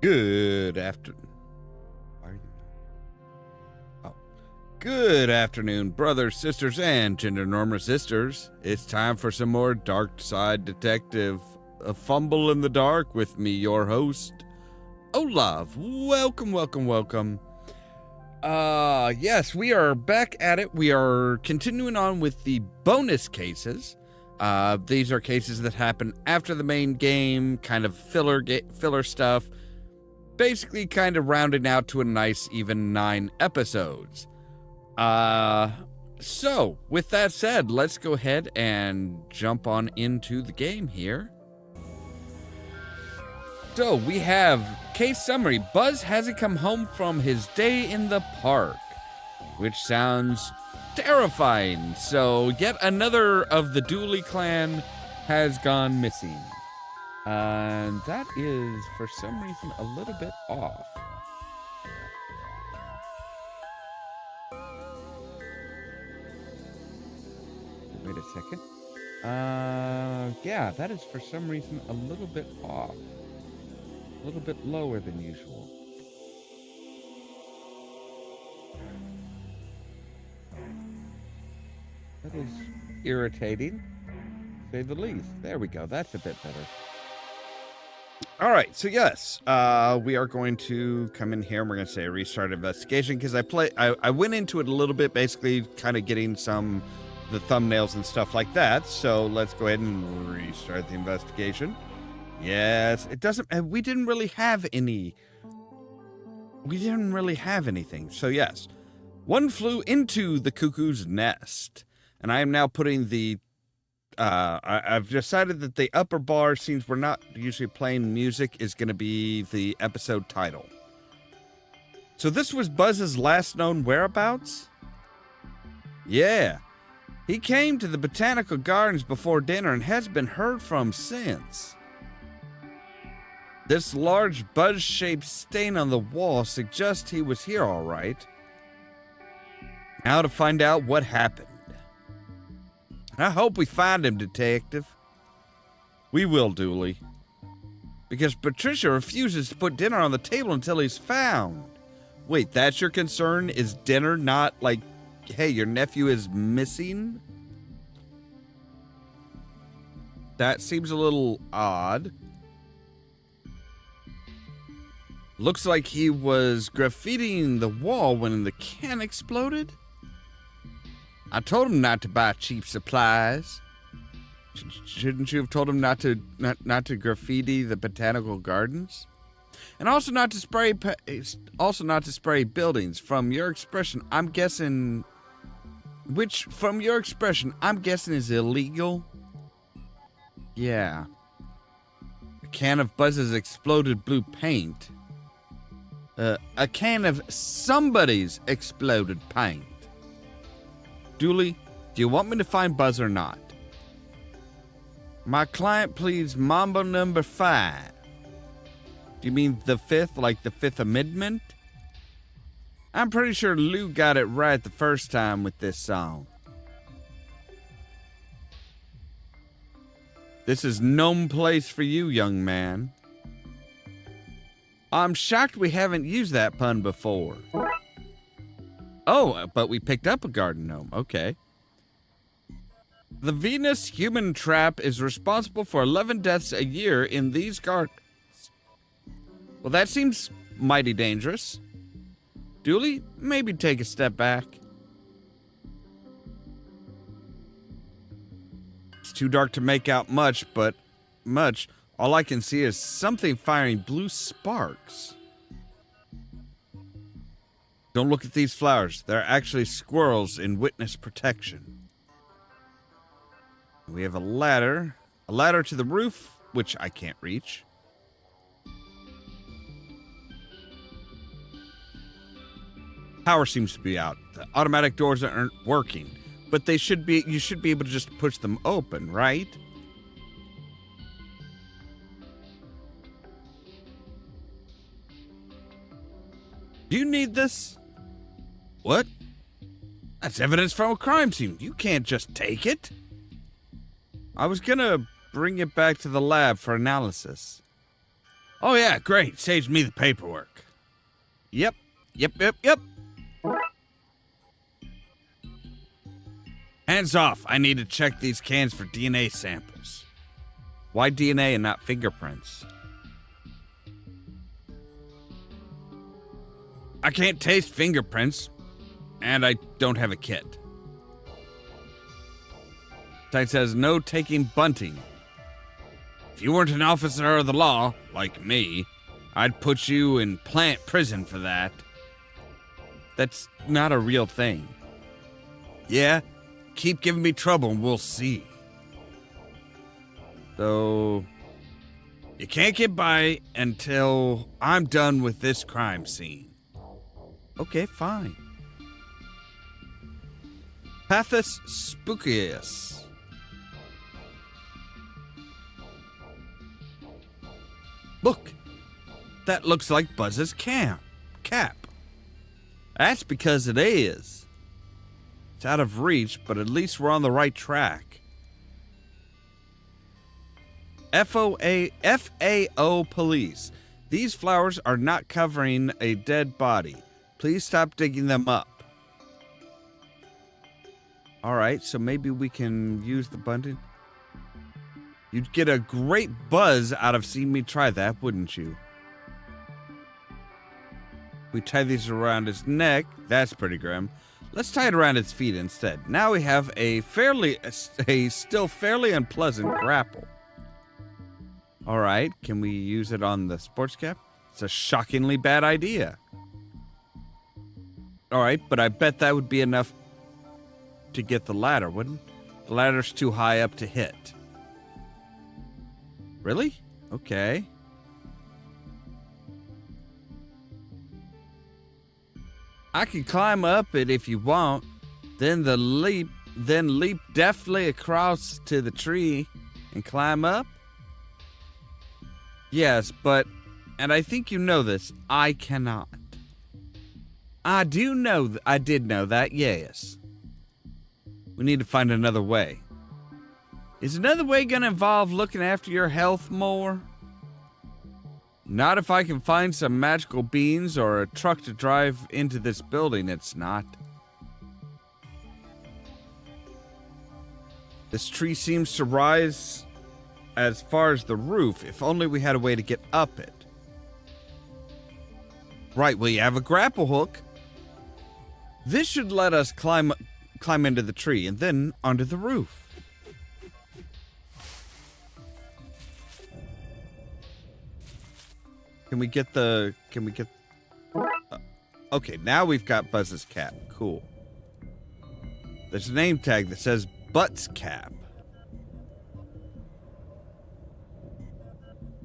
Good afternoon. Good afternoon, brothers, sisters, and gender normal sisters. It's time for some more Darkside Detective, a fumble in the dark with me, your host, Ollamh. Welcome. Yes, we are back at it. We are continuing on with the bonus cases. These are cases that happen after the main game, kind of filler stuff. Basically kind of rounding out to a nice even 9 episodes. So with that said, let's go ahead and jump on into the game here. So we have case summary. Buzz hasn't come home from his day in the park, which sounds terrifying. So yet another of the Dooley clan has gone missing. And that is, for some reason, a little bit off. Wait a second. Yeah, that is, for some reason, a little bit off. A little bit lower than usual. That is irritating, to say the least. There we go. That's a bit better. All right, so yes, we are going to come in here and we're going to say restart investigation because I went into it a little bit, basically kind of getting the thumbnails and stuff like that. So let's go ahead and restart the investigation. Yes, it doesn't, we didn't really have anything. So yes, one flew into the cuckoo's nest, and I am now putting the I've decided that the upper bar, since we're not usually playing music, is going to be the episode title. So this was Buzz's last known whereabouts? Yeah. He came to the botanical gardens before dinner and has been heard from since. This large Buzz-shaped stain on the wall suggests he was here all right. Now to find out what happened. I hope we find him, Detective. We will, Dooley. Because Patricia refuses to put dinner on the table until he's found. Wait, that's your concern? Is dinner not like, hey, your nephew is missing? That seems a little odd. Looks like he was graffitiing the wall when the can exploded. I told him not to buy cheap supplies. Shouldn't you have told him not to graffiti the botanical gardens? And also not to spray buildings. From your expression, I'm guessing is illegal. Yeah. A can of Buzz's exploded blue paint. A can of somebody's exploded paint. Dooley, do you want me to find Buzz or not? My client pleads Mambo number 5. Do you mean the 5th, like the 5th Amendment? I'm pretty sure Lou got it right the first time with this song. This is no place for you, young man. I'm shocked we haven't used that pun before. Oh, but we picked up a garden gnome. Okay. The Venus human trap is responsible for 11 deaths a year in these gardens. Well, that seems mighty dangerous. Dooley, maybe take a step back. It's too dark to make out much, but all I can see is something firing blue sparks. Don't look at these flowers. They're actually squirrels in witness protection. We have a ladder to the roof, which I can't reach. Power seems to be out. The automatic doors aren't working, but you should be able to just push them open, right? Do you need this? What? That's evidence from a crime scene. You can't just take it. I was gonna bring it back to the lab for analysis. Oh, yeah, great. Saves me the paperwork. Yep. Hands off. I need to check these cans for DNA samples. Why DNA and not fingerprints? I can't taste fingerprints, and I don't have a kit. Site says no taking bunting. If you weren't an officer of the law, like me, I'd put you in plant prison for that. That's not a real thing. Yeah, keep giving me trouble and we'll see. So, you can't get by until I'm done with this crime scene. Okay, fine. Pathos Spookius. Look, that looks like Buzz's cap. That's because it is. It's out of reach, but at least we're on the right track. FAO police. These flowers are not covering a dead body. Please stop digging them up. All right, so maybe we can use the bunting. You'd get a great buzz out of seeing me try that, wouldn't you? We tie these around his neck. That's pretty grim. Let's tie it around its feet instead. Now we have a still fairly unpleasant grapple. All right, can we use it on the sports cap? It's a shockingly bad idea. All right, but I bet that would be enough to get the ladder, wouldn't it? The ladder's too high up to hit. Really? Okay. I can climb up it if you want. Then leap deftly across to the tree and climb up. Yes, but, and I think you know this, I cannot. I did know that, yes. We need to find another way. Is another way gonna involve looking after your health more? Not if I can find some magical beans or a truck to drive into this building, it's not. This tree seems to rise as far as the roof. If only we had a way to get up it. Right, well, you have a grapple hook. This should let us climb into the tree and then onto the roof. Can we get okay, now we've got Buzz's cap. Cool. There's a name tag that says Butts Cap.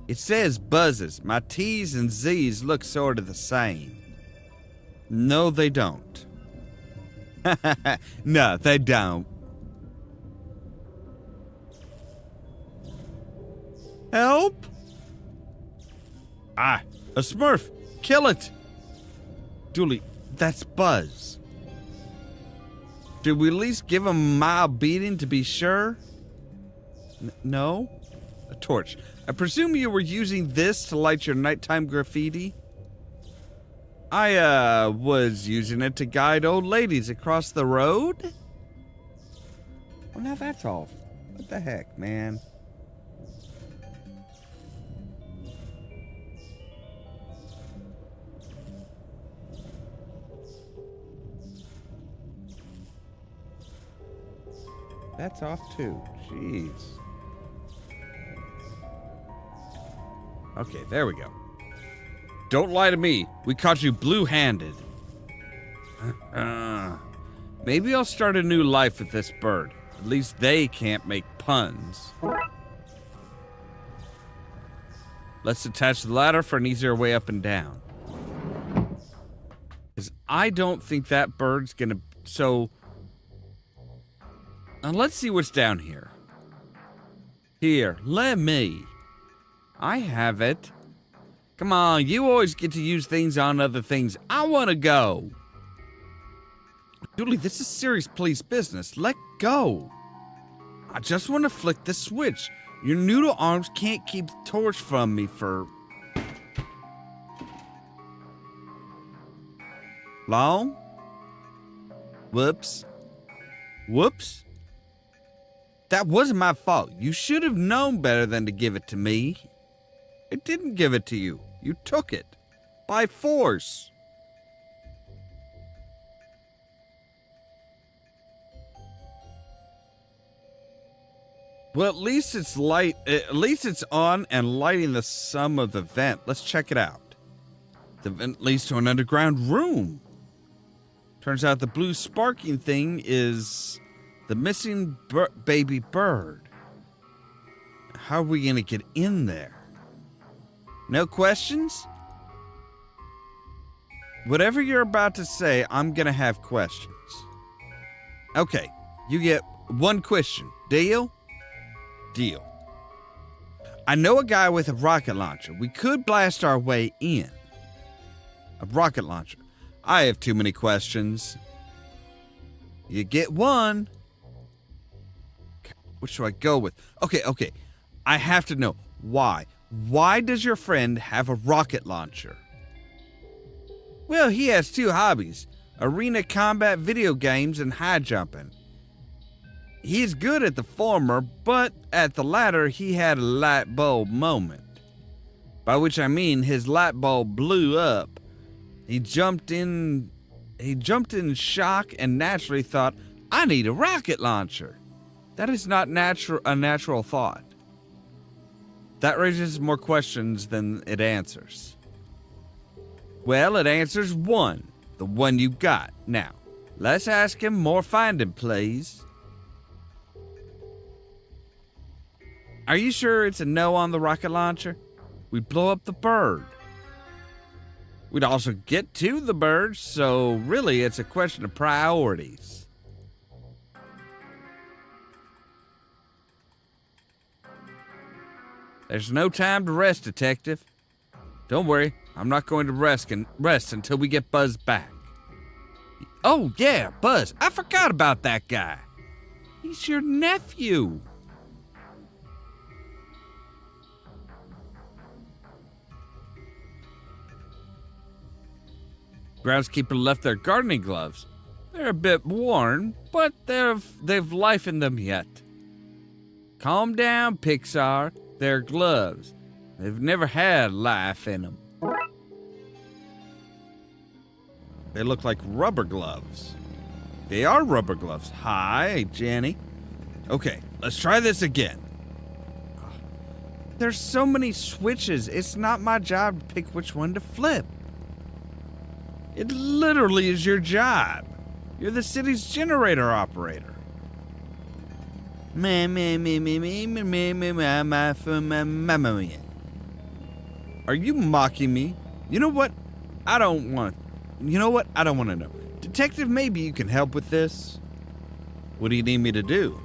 It says Buzz's. My T's and Z's look sort of the same. No, they don't. No, they don't. Help! Ah, a Smurf! Kill it! Dooley, that's Buzz. Did we at least give him a mild beating to be sure? No? A torch. I presume you were using this to light your nighttime graffiti? I, was using it to guide old ladies across the road? Well, now that's all. What the heck, man? That's off too. Jeez. Okay, there we go. Don't lie to me. We caught you blue-handed. Maybe I'll start a new life with this bird. At least they can't make puns. Let's attach the ladder for an easier way up and down. Because I don't think that bird's gonna... So... Now let's see what's down here. Here, let me. I have it. Come on, you always get to use things on other things. I want to go. Dooley, this is serious police business. Let go. I just want to flick the switch. Your noodle arms can't keep the torch from me for... Long? Whoops. Whoops. That wasn't my fault. You should have known better than to give it to me. I didn't give it to you. You took it. By force. Well, at least it's light. At least it's on and lighting the sum of the vent. Let's check it out. The vent leads to an underground room. Turns out the blue sparking thing is the missing baby bird. How are we going to get in there? No questions? Whatever you're about to say, I'm going to have questions. Okay, you get one question. Deal? Deal. I know a guy with a rocket launcher. We could blast our way in. A rocket launcher. I have too many questions. You get one. What should I go with? Okay. I have to know. Why? Why does your friend have a rocket launcher? Well, he has two hobbies. Arena combat video games and high jumping. He's good at the former, but at the latter, he had a light bulb moment. By which I mean his light bulb blew up. He jumped in shock and naturally thought, I need a rocket launcher. That is not a natural thought. That raises more questions than it answers. Well, it answers one, the one you got. Now, let's ask him more finding, please. Are you sure it's a no on the rocket launcher? We'd blow up the bird. We'd also get to the bird, so really it's a question of priorities. There's no time to rest, Detective. Don't worry, I'm not going to rest until we get Buzz back. Oh yeah, Buzz, I forgot about that guy. He's your nephew. Groundskeeper left their gardening gloves. They're a bit worn, but they've life in them yet. Calm down, Pixar. They're gloves. They've never had life in them. They look like rubber gloves. They are rubber gloves. Hi, Jenny. Okay, let's try this again. There's so many switches. It's not my job to pick which one to flip. It literally is your job. You're the city's generator operator. Are you mocking me? You know what? I don't want to know. Detective, maybe you can help with this. What do you need me to do?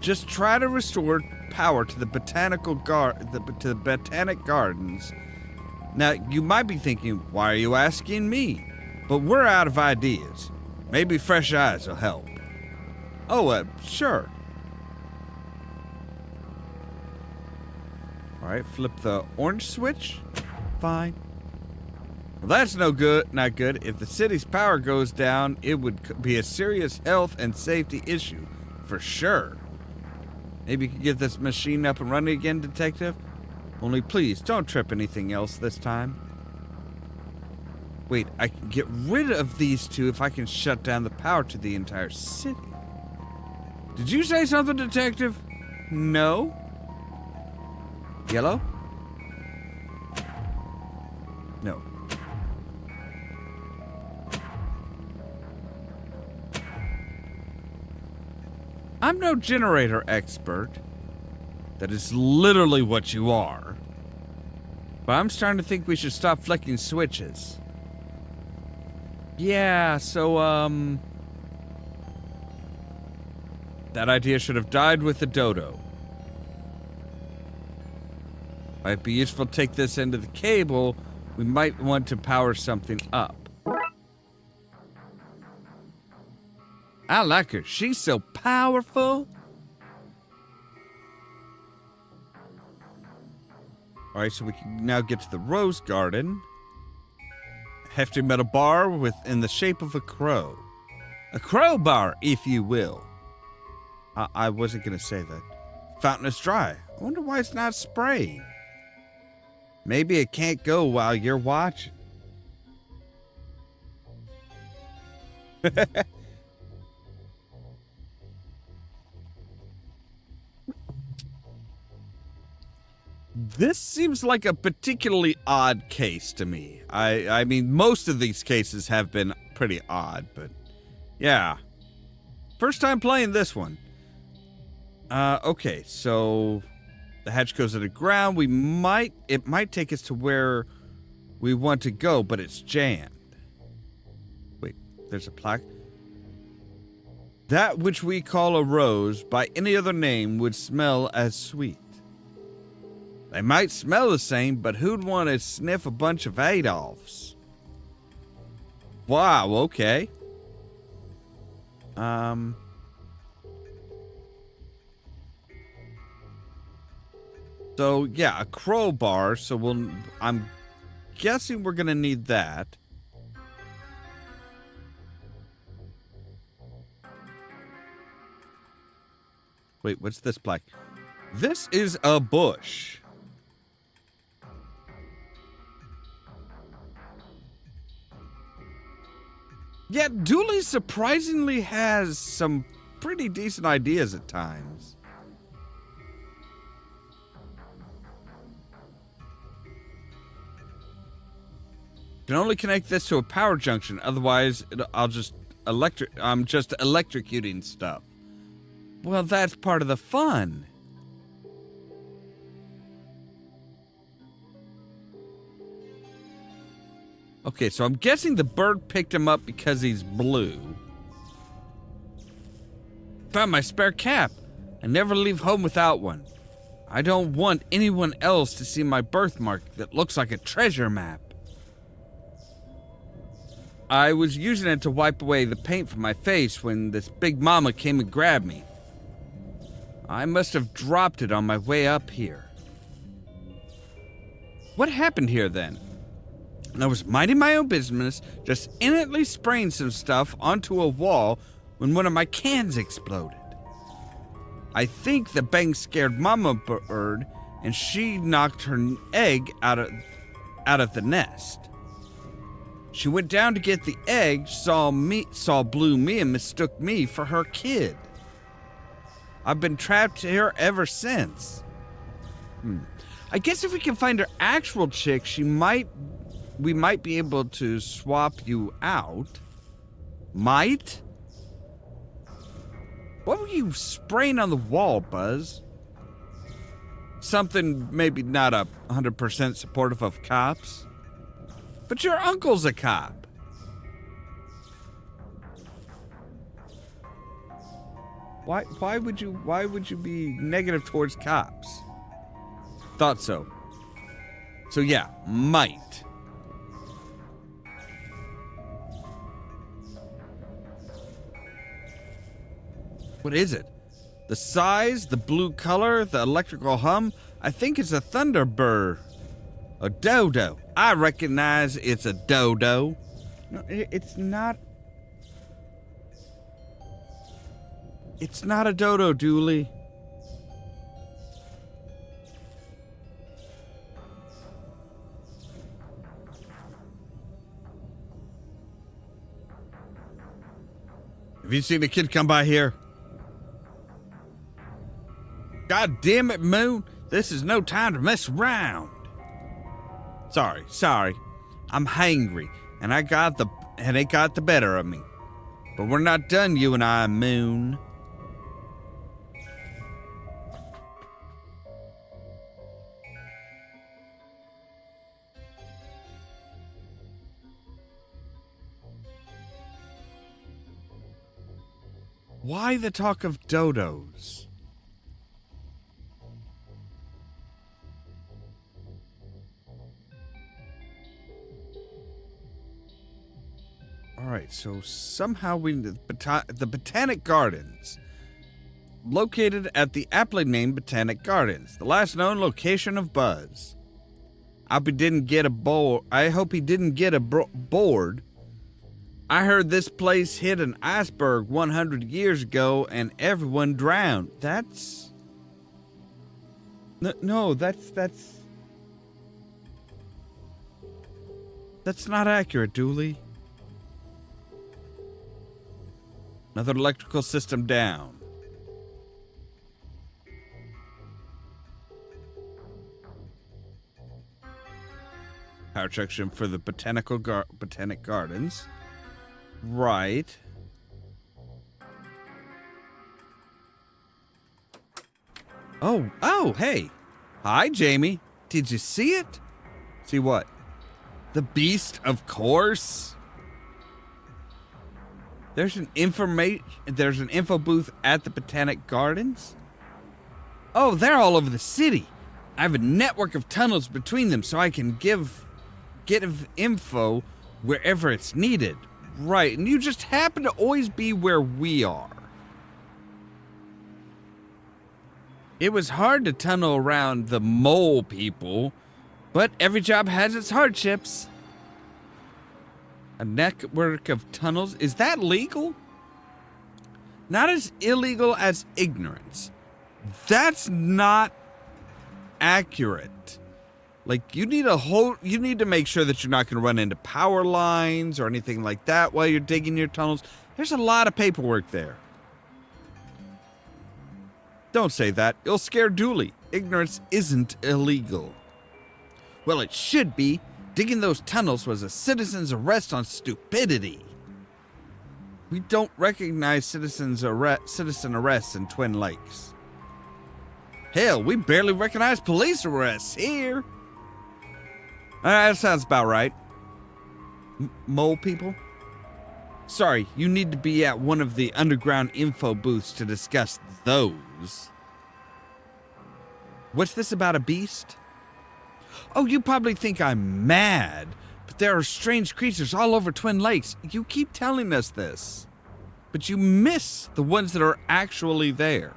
Just try to restore power to the botanic gardens. Now, you might be thinking, why are you asking me? But we're out of ideas. Maybe fresh eyes will help. Oh, sure. All right, flip the orange switch. Fine. Well, that's not good. If the city's power goes down, it would be a serious health and safety issue, for sure. Maybe you can get this machine up and running again, Detective? Only please, don't trip anything else this time. Wait, I can get rid of these two if I can shut down the power to the entire city. Did you say something, Detective? No? Yellow? No. I'm no generator expert. That is literally what you are. But I'm starting to think we should stop flicking switches. Yeah, so, that idea should have died with the dodo. Might be useful to take this end of the cable. We might want to power something up. I like her. She's so powerful. Alright, so we can now get to the rose garden. hefty metal bar in the shape of a crow. A crowbar, if you will. I wasn't going to say that. Fountain is dry. I wonder why it's not spraying. Maybe it can't go while you're watching. This seems like a particularly odd case to me. I mean, most of these cases have been pretty odd, but yeah. First time playing this one. Okay, so the hatch goes to the ground. It might take us to where we want to go, but it's jammed. Wait, there's a plaque. That which we call a rose by any other name would smell as sweet. They might smell the same, but who'd want to sniff a bunch of Adolfs? Wow, okay. So, yeah, a crowbar, so I'm guessing we're gonna need that. Wait, what's this plaque? This is a bush. Yeah, Dooley surprisingly has some pretty decent ideas at times. Can only connect this to a power junction, otherwise I'm just electrocuting stuff. Well, that's part of the fun. Okay, so I'm guessing the bird picked him up because he's blue. Found my spare cap. I never leave home without one. I don't want anyone else to see my birthmark that looks like a treasure map. I was using it to wipe away the paint from my face when this big mama came and grabbed me. I must have dropped it on my way up here. What happened here then? I was minding my own business, just innocently spraying some stuff onto a wall when one of my cans exploded. I think the bang scared Mama Bird, and she knocked her egg out of the nest. She went down to get the egg, saw Blue me, and mistook me for her kid. I've been trapped here ever since. I guess if we can find her actual chick, we might be able to swap you out. Might? What were you spraying on the wall, Buzz? Something maybe not 100% supportive of cops? But your uncle's a cop. Why would you be negative towards cops? Thought so. So yeah, might. What is it? The size, the blue color, the electrical hum? I think it's a thunderbird. A dodo. I recognize it's a dodo. No, it's not. It's not a dodo, Dooley. Have you seen a kid come by here? God damn it, Moon. This is no time to mess around. Sorry. I'm hangry, and it got the better of me. But we're not done, you and I, Moon. Why the talk of dodos? Alright, so somehow the Botanic Gardens. Located at the aptly named Botanic Gardens, the last known location of Buzz. I hope he didn't get bored. I heard this place hit an iceberg 100 years ago and everyone drowned. That's... No, that's not accurate, Dooley. Another electrical system down. Power section for the botanic gardens. Right. Oh, hey. Hi, Jamie. Did you see it? See what? The beast, of course. There's an info booth at the Botanic Gardens. Oh, they're all over the city. I have a network of tunnels between them so I can get info wherever it's needed. Right, and you just happen to always be where we are. It was hard to tunnel around the mole people, but every job has its hardships. A network of tunnels, is that legal? Not as illegal as ignorance. That's not accurate. Like, you need to make sure that you're not going to run into power lines or anything like that while you're digging your tunnels. There's a lot of paperwork there. Don't say that. You'll scare Dooley. Ignorance isn't illegal. Well, it should be. Digging those tunnels was a citizen's arrest on stupidity. We don't recognize citizen arrests in Twin Lakes. Hell, we barely recognize police arrests here. That sounds about right. Mole people? Sorry, you need to be at one of the underground info booths to discuss those. What's this about a beast? Oh, you probably think I'm mad, but there are strange creatures all over Twin Lakes. You keep telling us this, but you miss the ones that are actually there.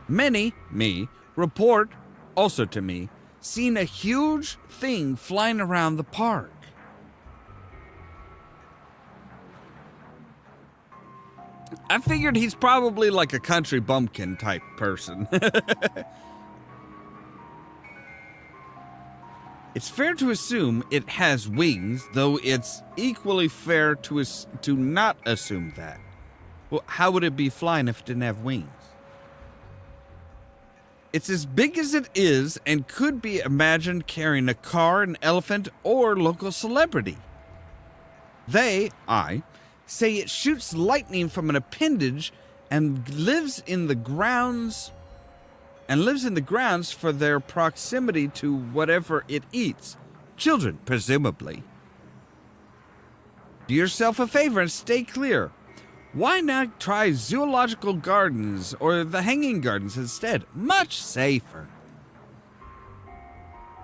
Many, report, also to me, seen a huge thing flying around the park. I figured he's probably like a country bumpkin type person. It's fair to assume it has wings, though it's equally fair to not assume that. Well, how would it be flying if it didn't have wings? It's as big as it is and could be imagined carrying a car, an elephant, or local celebrity. I say it shoots lightning from an appendage and lives in the grounds for their proximity to whatever it eats. Children, presumably. Do yourself a favor and stay clear. Why not try zoological gardens or the hanging gardens instead? Much safer.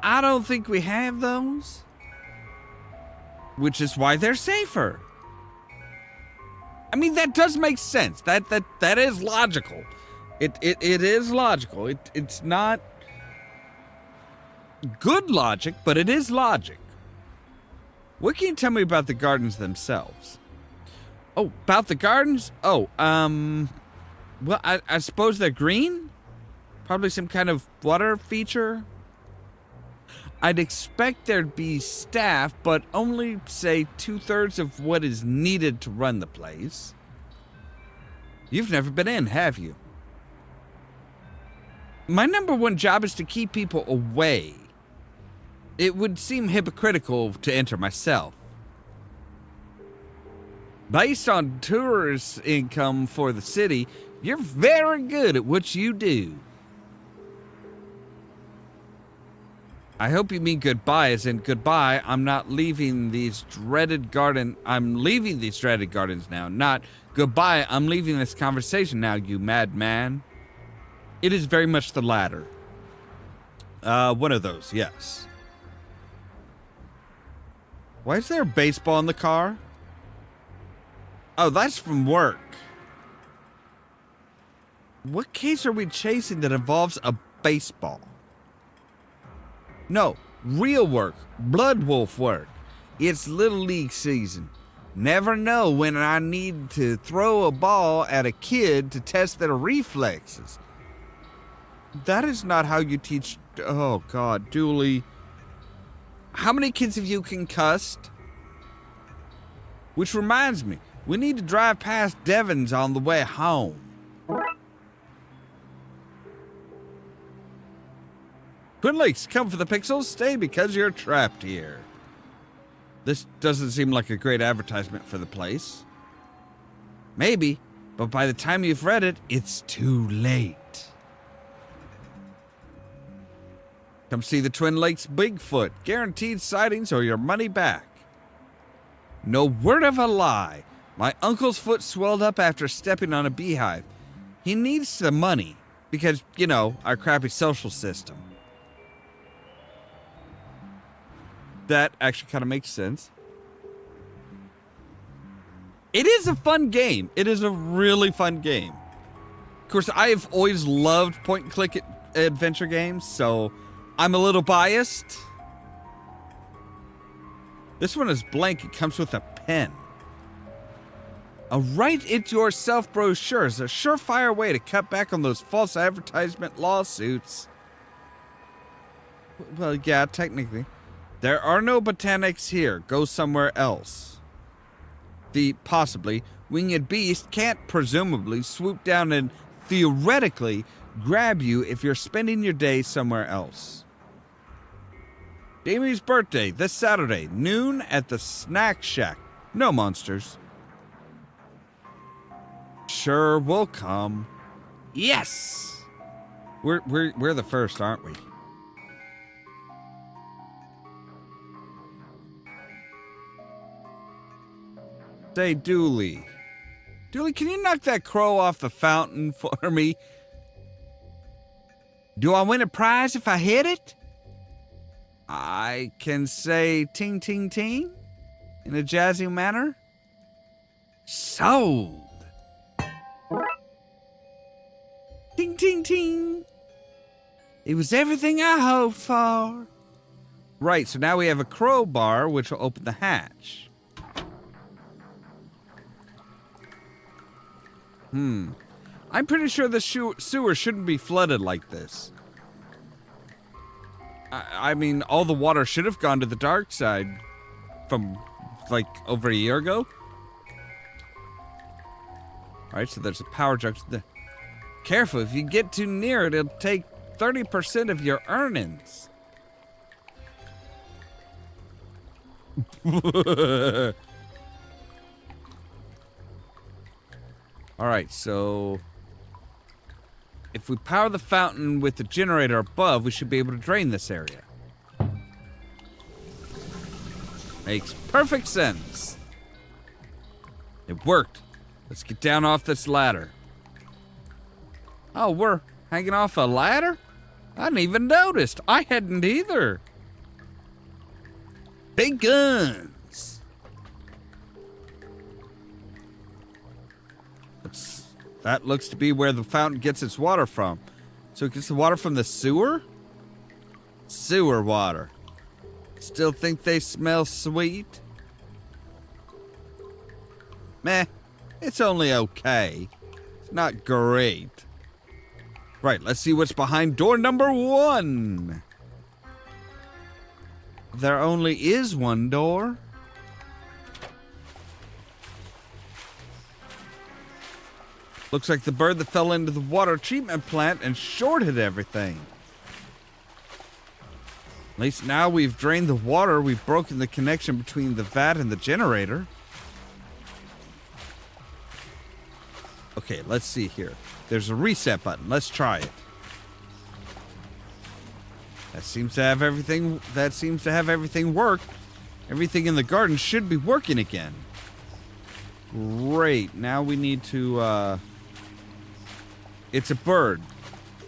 I don't think we have those. Which is why they're safer. I mean, that does make sense. That is logical. It is logical. It's not good logic, but it is logic. What can you tell me about the gardens themselves? Oh, about the gardens? Oh, well, I suppose they're green? Probably some kind of water feature? I'd expect there'd be staff, but only, say, 2/3 of what is needed to run the place. You've never been in, have you? My number one job is to keep people away. It would seem hypocritical to enter myself. Based on tourist income for the city, you're very good at what you do. I hope you mean goodbye, as in goodbye, I'm leaving these dreaded gardens now, not goodbye, I'm leaving this conversation now, you madman. It is very much the latter. One of those, yes. Why is there a baseball in the car? Oh, that's from work. What case are we chasing that involves a baseball? No, real work. Blood wolf work. It's Little League season. Never know when I need to throw a ball at a kid to test their reflexes. That is not how you teach... Oh, God, Dooley. How many kids have you concussed? Which reminds me, we need to drive past Devon's on the way home. Twin Lakes, come for the pixels, stay because you're trapped here. This doesn't seem like a great advertisement for the place. Maybe, but by the time you've read it, it's too late. Come see the Twin Lakes Bigfoot. Guaranteed sightings or your money back. No word of a lie. My uncle's foot swelled up after stepping on a beehive. He needs the money because, you know, our crappy social system. That actually kind of makes sense. It is a fun game. It is a really fun game. Of course, I have always loved point-and-click adventure games, so I'm a little biased. This one is blank. It comes with a pen. A write-it-yourself brochure is a surefire way to cut back on those false advertisement lawsuits. Well, yeah, technically. There are no botanics here. Go somewhere else. The, possibly, winged beast can't presumably swoop down and theoretically grab you if you're spending your day somewhere else. Damie's birthday, this Saturday, noon at the Snack Shack. No monsters. Sure, we'll come. Yes! We're the first, aren't we? Say, Dooley. Dooley, can you knock that crow off the fountain for me? Do I win a prize if I hit it? I can say ting ting ting in a jazzy manner. Sold. Ting ting ting. It was everything I hoped for. Right, so now we have a crowbar which will open the hatch. I'm pretty sure the sewer shouldn't be flooded like this. I mean, all the water should have gone to the Darkside from, like, over a year ago. Alright, so there's a power junction there. Careful, if you get too near it, it'll take 30% of your earnings. Alright, so if we power the fountain with the generator above, we should be able to drain this area. Makes perfect sense. It worked. Let's get down off this ladder. Oh, we're hanging off a ladder? I hadn't even noticed. I hadn't either. Big guns. That looks to be where the fountain gets its water from. So it gets the water from the sewer? Sewer water. Still think they smell sweet? Meh. It's only okay. It's not great. Right, let's see what's behind door number 1. There only is one door. Looks like the bird that fell into the water treatment plant and shorted everything. At least now we've drained the water, we've broken the connection between the vat and the generator. Okay, let's see here. There's a reset button. Let's try it. That seems to have everything work. Everything in the garden should be working again. Great. Now we need to, it's a bird.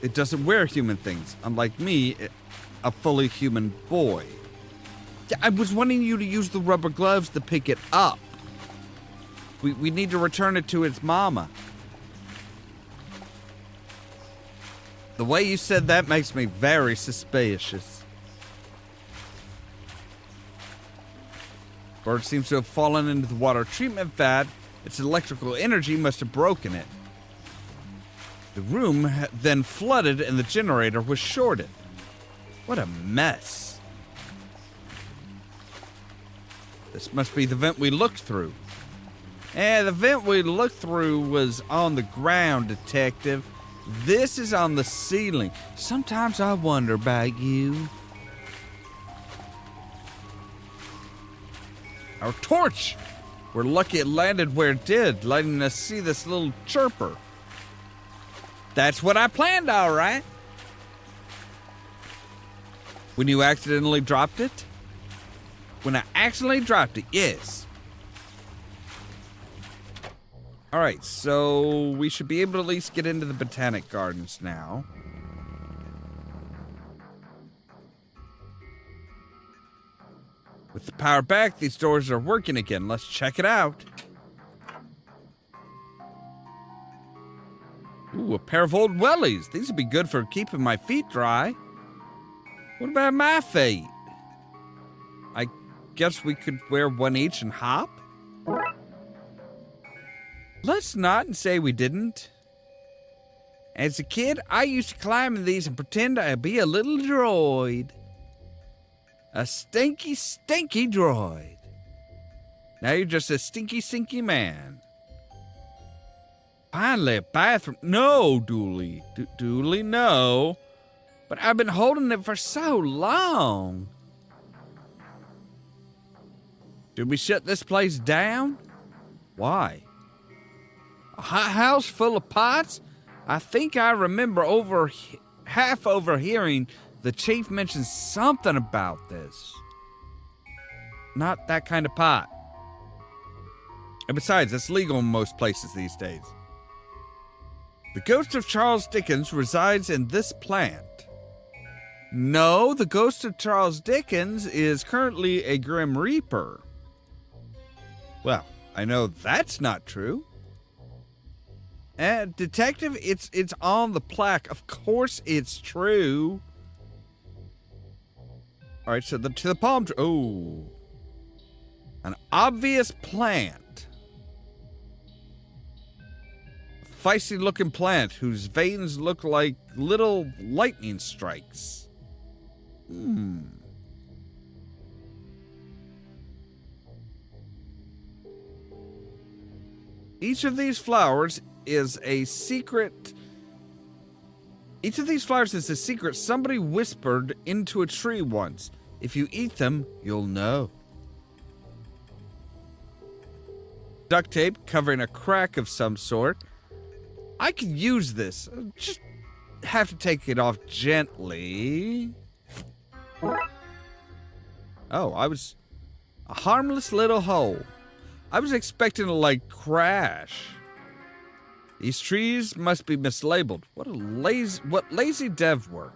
It doesn't wear human things. Unlike me, a fully human boy. Yeah, I was wanting you to use the rubber gloves to pick it up. We need to return it to its mama. The way you said that makes me very suspicious. Bird seems to have fallen into the water treatment vat. Its electrical energy must have broken it. The room then flooded and the generator was shorted. What a mess. This must be the vent we looked through. The vent we looked through was on the ground, Detective. This is on the ceiling. Sometimes I wonder about you. Our torch! We're lucky it landed where it did, letting us see this little chirper. That's what I planned, all right. When you accidentally dropped it? When I accidentally dropped it, yes. All right, so we should be able to at least get into the Botanic Gardens now. With the power back, these doors are working again. Let's check it out. Ooh, a pair of old wellies. These would be good for keeping my feet dry. What about my feet? I guess we could wear one each and hop? Let's not and say we didn't. As a kid, I used to climb in these and pretend I'd be a little droid. A stinky, stinky droid. Now you're just a stinky, stinky man. Finally, a bathroom. No, Dooley. Dooley, no. But I've been holding it for so long. Did we shut this place down? Why? A hot house full of pots? I think I remember half overhearing the chief mention something about this. Not that kind of pot. And besides, it's legal in most places these days. The ghost of Charles Dickens resides in this plant. No, the ghost of Charles Dickens is currently a Grim Reaper. Well, I know that's not true. Detective, it's on the plaque. Of course it's true. All right, so to the palm tree. Oh. An obvious plant. A feisty-looking plant whose veins look like little lightning strikes. Each of these flowers is a secret. Each of these flowers is a secret somebody whispered into a tree once. If you eat them, you'll know. Duct tape covering a crack of some sort. I could use this. Just have to take it off gently. Oh, I was a harmless little hole. I was expecting to, like, crash. These trees must be mislabeled. What lazy dev work.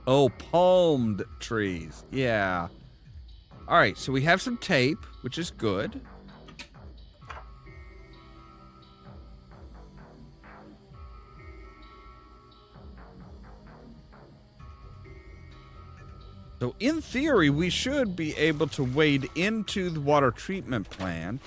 Oh, palmed trees. Yeah. All right, so we have some tape, which is good. So in theory, we should be able to wade into the water treatment plant.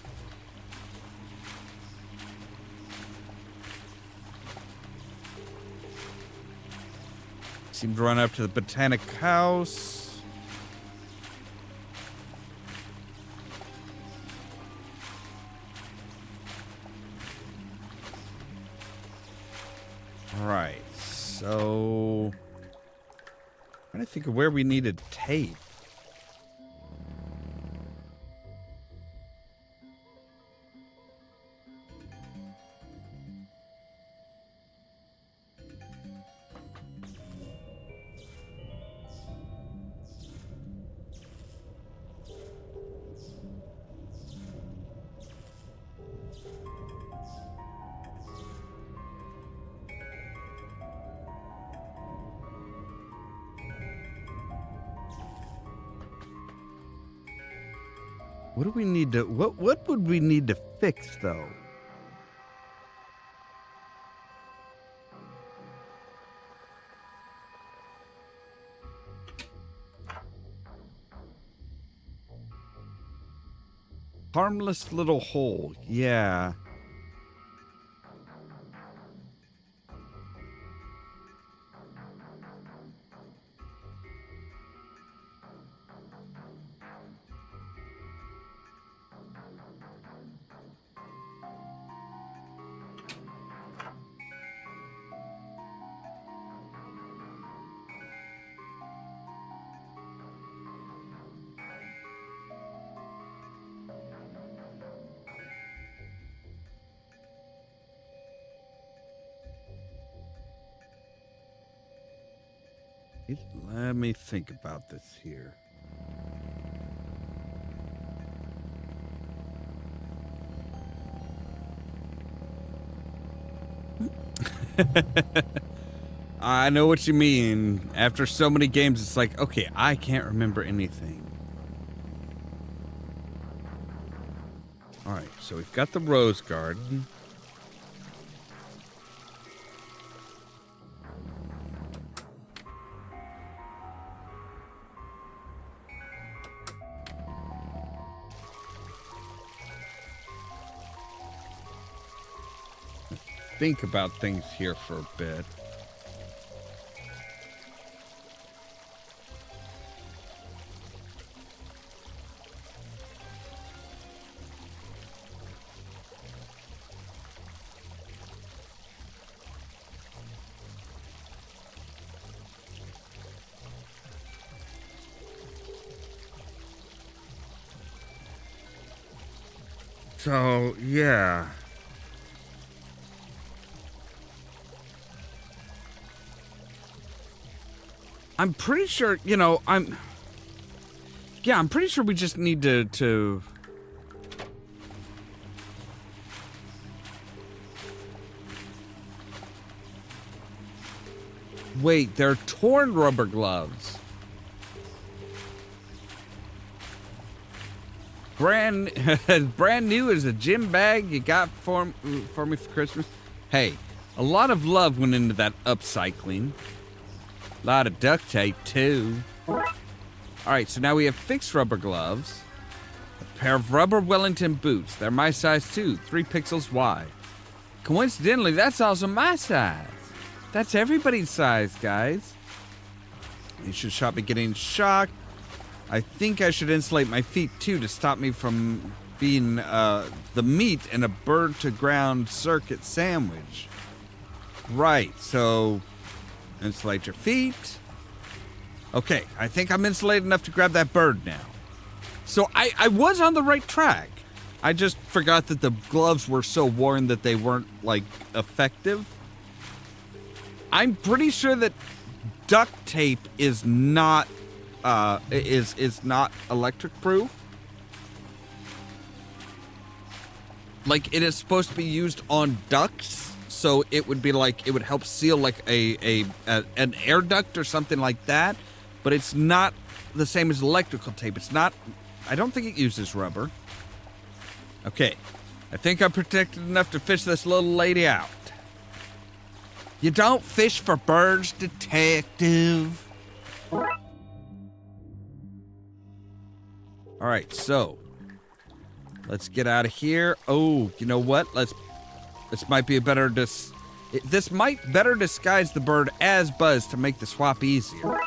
Seem to run up to the Botanic House. All right, so I'm trying to think of where we needed tape. What do we need to, what would we need to fix, though? Harmless little hole. Yeah. Let me think about this here. I know what you mean. After so many games, it's like, okay, I can't remember anything. Alright, so we've got the rose garden. Think about things here for a bit. So, yeah. I'm pretty sure, you know, I'm pretty sure we just need to wait, they're torn rubber gloves. Brand new as a gym bag you got for me for Christmas. Hey, a lot of love went into that upcycling. A lot of duct tape, too. Alright, so now we have fixed rubber gloves. A pair of rubber Wellington boots. They're my size, too. 3 pixels wide. Coincidentally, that's also my size. That's everybody's size, guys. You should stop me getting shocked. I think I should insulate my feet, too, to stop me from being the meat in a bird-to-ground circuit sandwich. Right, so... insulate your feet. Okay, I think I'm insulated enough to grab that bird now. So I was on the right track. I just forgot that the gloves were so worn that they weren't, like, effective. I'm pretty sure that duct tape is not, is not electric proof. Like, it is supposed to be used on ducts. So it would be like, it would help seal like an air duct or something like that. But it's not the same as electrical tape. It's not, I don't think it uses rubber. Okay, I think I'm protected enough to fish this little lady out. You don't fish for birds, detective. Alright, so let's get out of here. Oh, you know what? This might be a better this might better disguise the bird as Buzz to make the swap easier.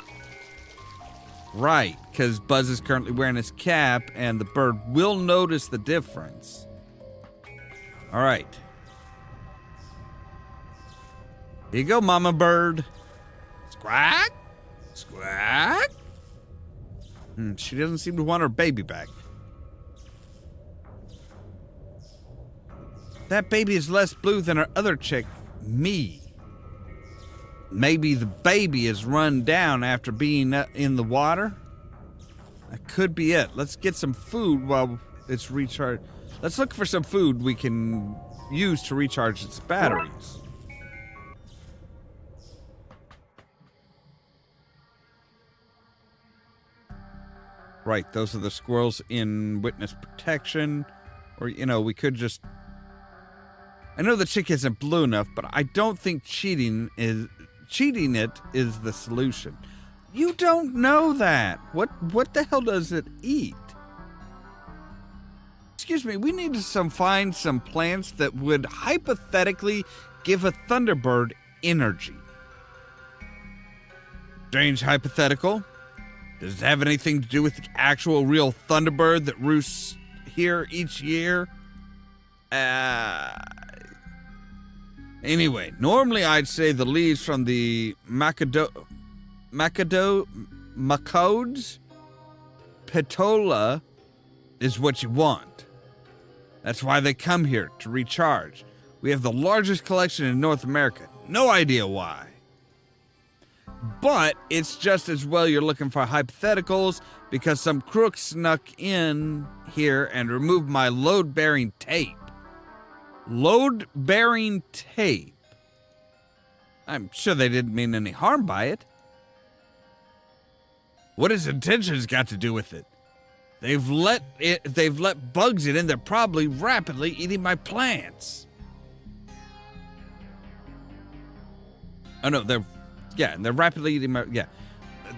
Right, because Buzz is currently wearing his cap, and the bird will notice the difference. All right. Here you go, Mama Bird. Squawk! Squawk! She doesn't seem to want her baby back. That baby is less blue than her other chick, me. Maybe the baby is run down after being in the water? That could be it. Let's get some food while it's recharged. Let's look for some food we can use to recharge its batteries. Right, those are the squirrels in witness protection. Or, you know, we could just... I know the chick isn't blue enough, but I don't think cheating it is the solution. You don't know that. What the hell does it eat? Excuse me, we need to find some plants that would hypothetically give a Thunderbird energy. Strange hypothetical. Does it have anything to do with the actual real Thunderbird that roosts here each year? Anyway, normally I'd say the leaves from the Macodes Petola is what you want. That's why they come here, to recharge. We have the largest collection in North America. No idea why. But it's just as well you're looking for hypotheticals, because some crook snuck in here and removed my load-bearing tape. Load-bearing tape? I'm sure they didn't mean any harm by it. What has intentions got to do with it? They've let bugs in, and they're probably rapidly eating my plants. Oh no, they're rapidly eating my,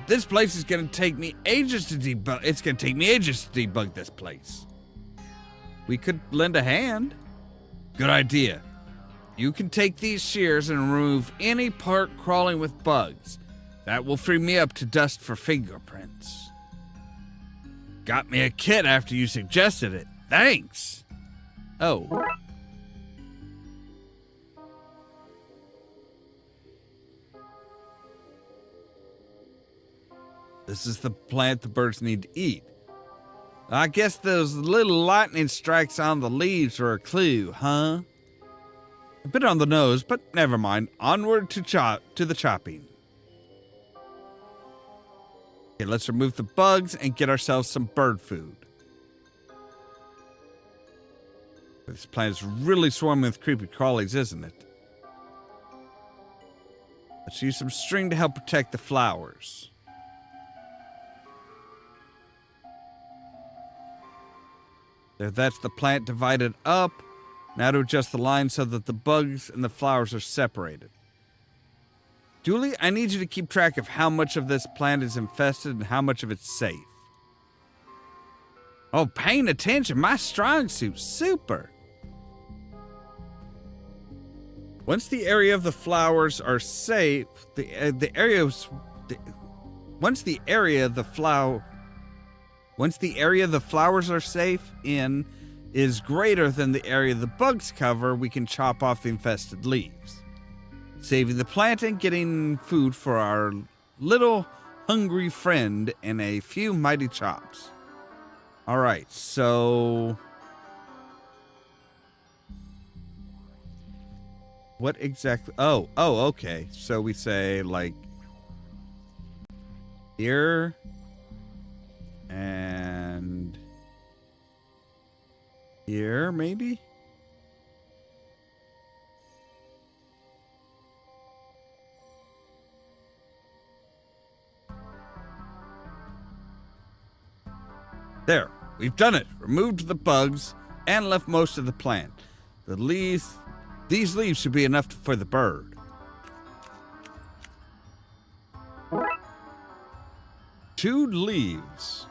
This place is gonna take me ages to debug. It's gonna take me ages to debug this place. We could lend a hand. Good idea. You can take these shears and remove any part crawling with bugs. That will free me up to dust for fingerprints. Got me a kit after you suggested it. Thanks. Oh. This is the plant the birds need to eat. I guess those little lightning strikes on the leaves are a clue, huh? A bit on the nose, but never mind. Onward to the chopping. Okay, let's remove the bugs and get ourselves some bird food. This plant is really swarming with creepy crawlies, isn't it? Let's use some string to help protect the flowers. There, that's the plant divided up. Now to adjust the line so that the bugs and the flowers are separated. Dooley, I need you to keep track of how much of this plant is infested and how much of it's safe. Oh, paying attention, my strong suit, super. Once the area of the flowers are safe, once the area the flowers are safe in is greater than the area the bugs cover, we can chop off the infested leaves, saving the plant and getting food for our little hungry friend in a few mighty chops. All right, so what exactly? Oh, okay. So we say like here and here, maybe? There, we've done it. Removed the bugs and left most of the plant. These leaves should be enough for the bird. Two leaves.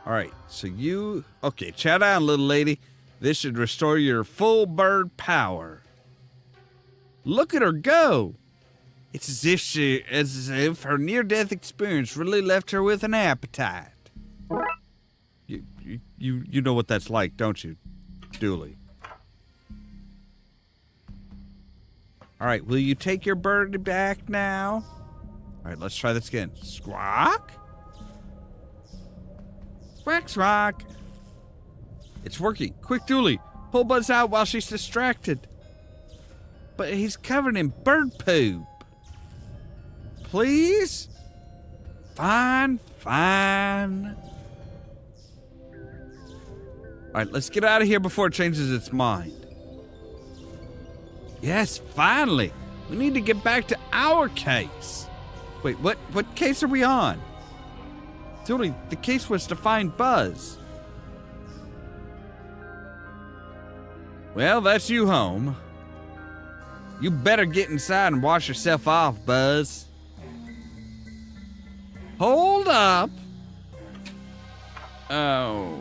All right, so okay, chat down, little lady. This should restore your full bird power. Look at her go. It's as if her near-death experience really left her with an appetite. You know what that's like, don't you, Dooley? All right, will you take your bird back now? All right, let's try this again. Squawk. Squawk, squawk. It's working. Quick, Dooley. Pull Buzz out while she's distracted. But he's covered in bird poop. Please? Fine. All right, let's get out of here before it changes its mind. Yes, finally. We need to get back to our case. Wait, what case are we on? Dooley, the case was to find Buzz. Well, that's you home. You better get inside and wash yourself off, Buzz. Hold up. Oh.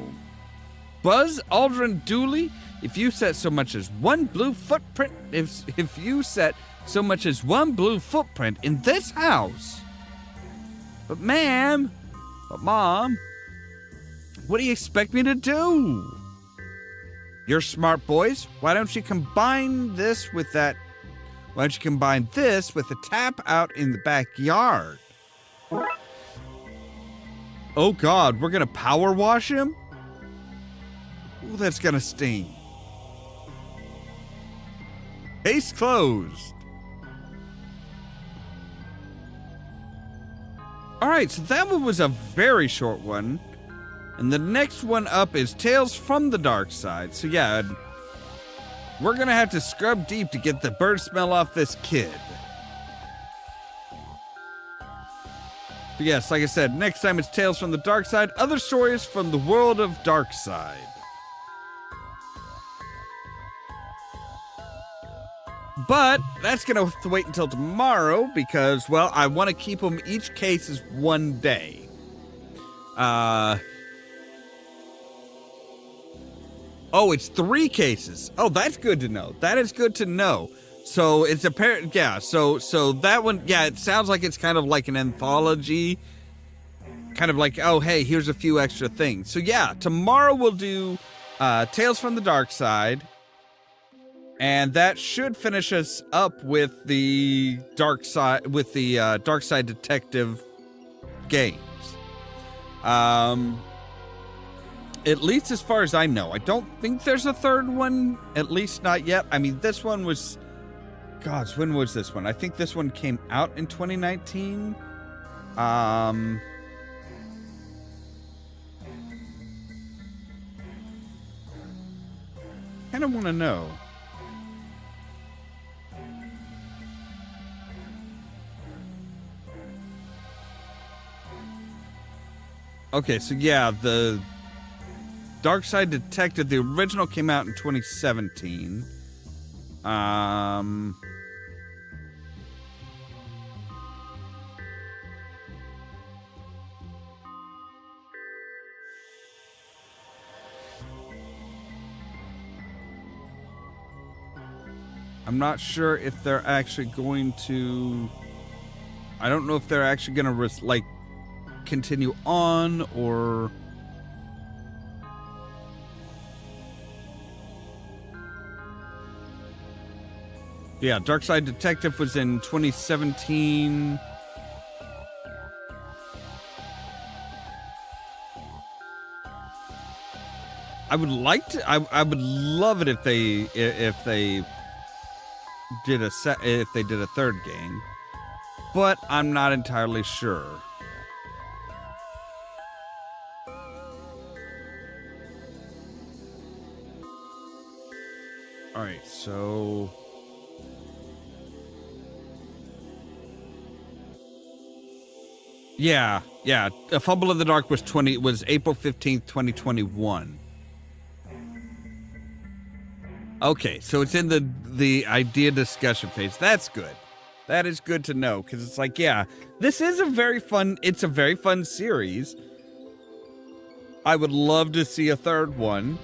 Buzz Aldrin Dooley, if you set so much as one blue footprint, if you set so much as one blue footprint in this house. But Mom, what do you expect me to do? You're smart, boys. Why don't you combine this with that? Why don't you combine this with the tap out in the backyard? Oh God, we're gonna power wash him? Ooh, that's gonna sting. Case closed. All right, so that one was a very short one. And the next one up is Tales from the Darkside. So yeah, we're gonna have to scrub deep to get the bird smell off this kid. But yes, like I said, next time it's Tales from the Darkside, other stories from the world of Darkside. But that's gonna have to wait until tomorrow because, well, I want to keep them each case as one day. Oh, it's 3 cases. Oh, that's good to know. That is good to know. So it's apparent, yeah. So that one, yeah. It sounds like it's kind of like an anthology, kind of like, oh, hey, here's a few extra things. So yeah, tomorrow we'll do Tales from the Darkside, and that should finish us up with the Darkside Detective games. At least as far as I know. I don't think there's a third one, at least not yet. I mean, this one was... Gosh, when was this one? I think this one came out in 2019. Kind of want to know. Okay, so yeah, the Darkside Detective, the original came out in 2017. I'm not sure if they're actually going to... I don't know if they're actually going to, like, continue on, or... Yeah, Darkside Detective was in 2017. I would like to... I would love it if they did a third game, but I'm not entirely sure. All right, so yeah, A Fumble in the Dark was April 15th, 2021. Okay, so it's in the idea discussion phase. That's good. That is good to know, because it's like, yeah, this is a very fun series. I would love to see a third one.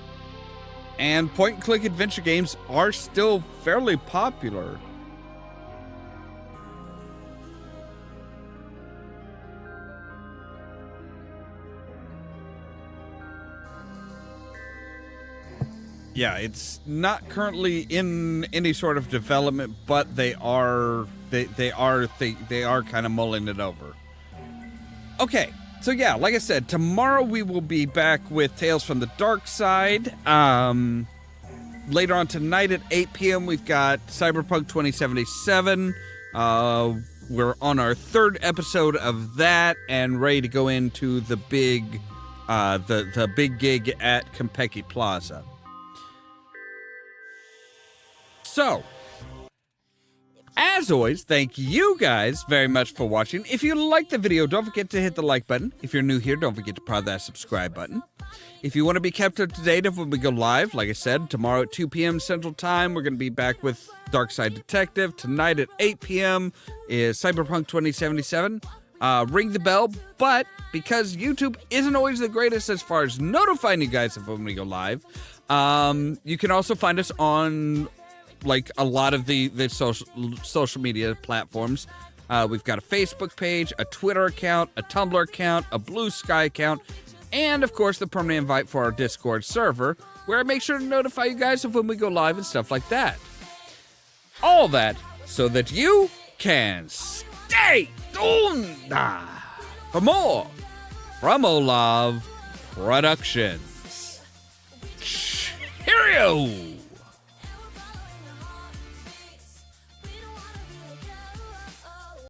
And point-and-click adventure games are still fairly popular. Yeah, it's not currently in any sort of development, but they are kind of mulling it over. Okay, so yeah, like I said, tomorrow we will be back with Tales from the Darkside. Later on tonight at 8 p.m. we've got Cyberpunk 2077. We're on our 3rd episode of that and ready to go into the big gig at Konpeki Plaza. So, as always, thank you guys very much for watching. If you liked the video, don't forget to hit the like button. If you're new here, don't forget to press that subscribe button. If you want to be kept up to date of when we go live, like I said, tomorrow at 2 p.m. Central Time, we're going to be back with Darkside Detective. Tonight at 8 p.m. is Cyberpunk 2077. ring the bell, but because YouTube isn't always the greatest as far as notifying you guys of when we go live, you can also find us on like a lot of the social media platforms. We've got a Facebook page, a Twitter account, a Tumblr account, a Blue Sky account, and of course the permanent invite for our Discord server, where I make sure to notify you guys of when we go live and stuff like that. All that so that you can stay tuned for more from Ollamh Productions. Cheerio!